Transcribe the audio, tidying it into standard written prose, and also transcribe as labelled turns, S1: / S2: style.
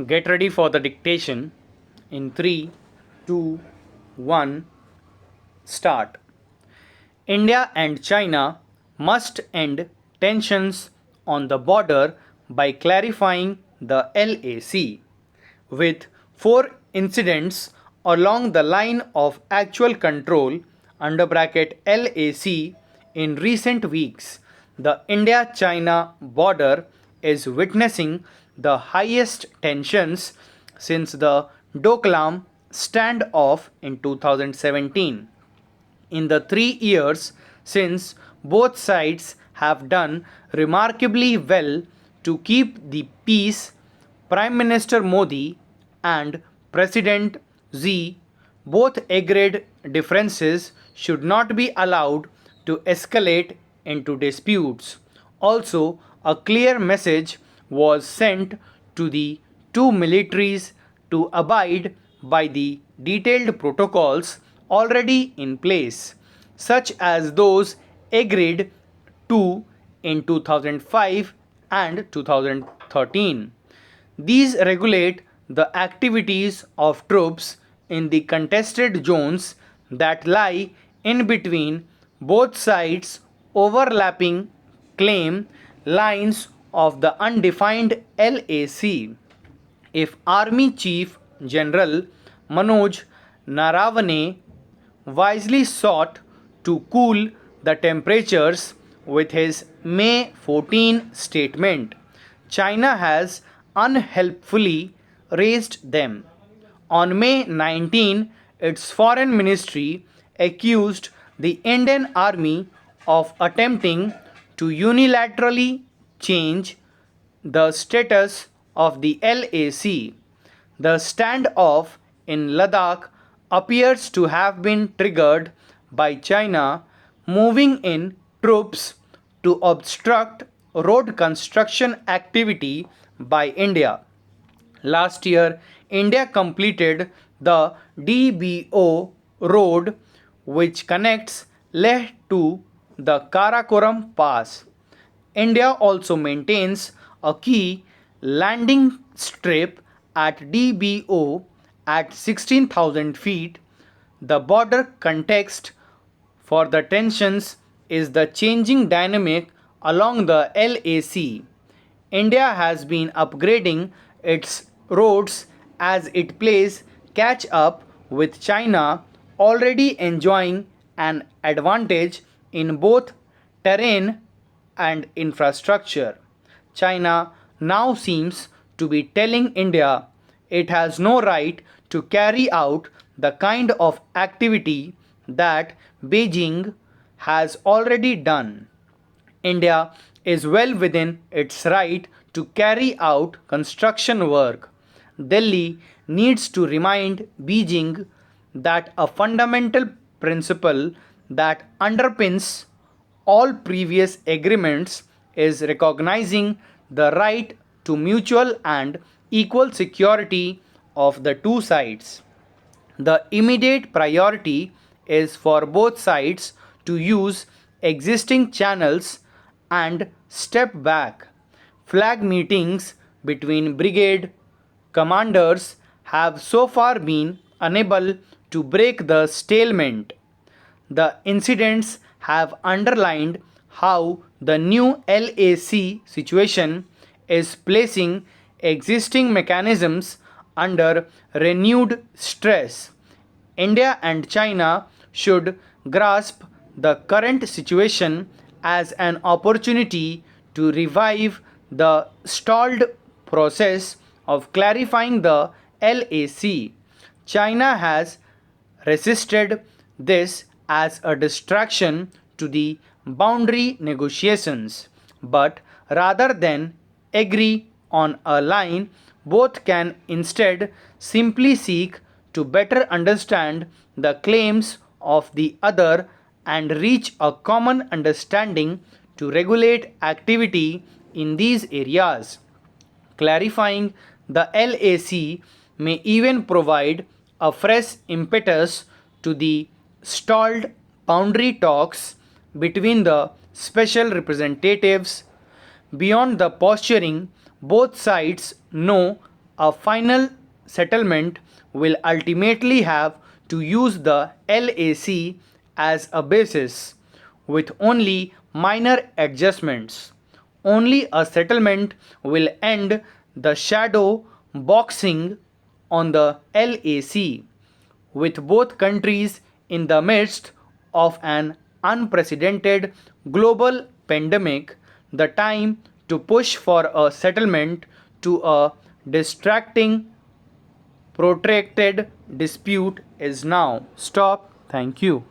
S1: Get ready for the dictation in 3, 2, 1, start. India and China must end tensions on the border by clarifying the LAC, with four incidents along the line of actual control under bracket LAC in recent weeks. The India China border is witnessing the highest tensions since the Doklam standoff in 2017. In the 3 years since, both sides have done remarkably well to keep the peace. Prime Minister Modi and President Xi both agreed differences should not be allowed to escalate into disputes. Also, a clear message was sent to the two militaries to abide by the detailed protocols already in place, such as those agreed to in 2005 and 2013. These regulate the activities of troops in the contested zones that lie in between both sides' overlapping claim lines of the undefined LAC. If Army Chief General Manoj Narawane wisely sought to cool the temperatures with his May 14 statement, China has unhelpfully raised them. On May 19, its foreign ministry accused the Indian Army of attempting to unilaterally change the status of the LAC. The standoff in Ladakh appears to have been triggered by China moving in troops to obstruct road construction activity by India. Last year, India completed the DBO road which connects Leh to the Karakoram Pass. India also maintains a key landing strip at DBO at 16,000 feet. The border context for the tensions is the changing dynamic along the LAC. India has been upgrading its roads as it plays catch up with China, already enjoying an advantage in both terrain and infrastructure. China now seems to be telling India it has no right to carry out the kind of activity that Beijing has already done. India is well within its right to carry out construction work. Delhi needs to remind Beijing that a fundamental principle that underpins all previous agreements is recognizing the right to mutual and equal security of the two sides. The immediate priority is for both sides to use existing channels and step back. Flag meetings between brigade commanders have so far been unable to break the stalemate. The incidents have underlined how the new LAC situation is placing existing mechanisms under renewed stress. India and China should grasp the current situation as an opportunity to revive the stalled process of clarifying the LAC. China has resisted this as a distraction to the boundary negotiations, but rather than agree on a line, both can instead simply seek to better understand the claims of the other and reach a common understanding to regulate activity in these areas. Clarifying the LAC may even provide a fresh impetus to the stalled boundary talks between the special representatives. Beyond the posturing, both sides know A final settlement will ultimately have to use the LAC as a basis, with only minor adjustments. Only a settlement will end the shadow boxing on the LAC, with both countries in the midst of an unprecedented global pandemic. The time to push for a settlement to a distracting, protracted dispute is now. Stop. Thank you.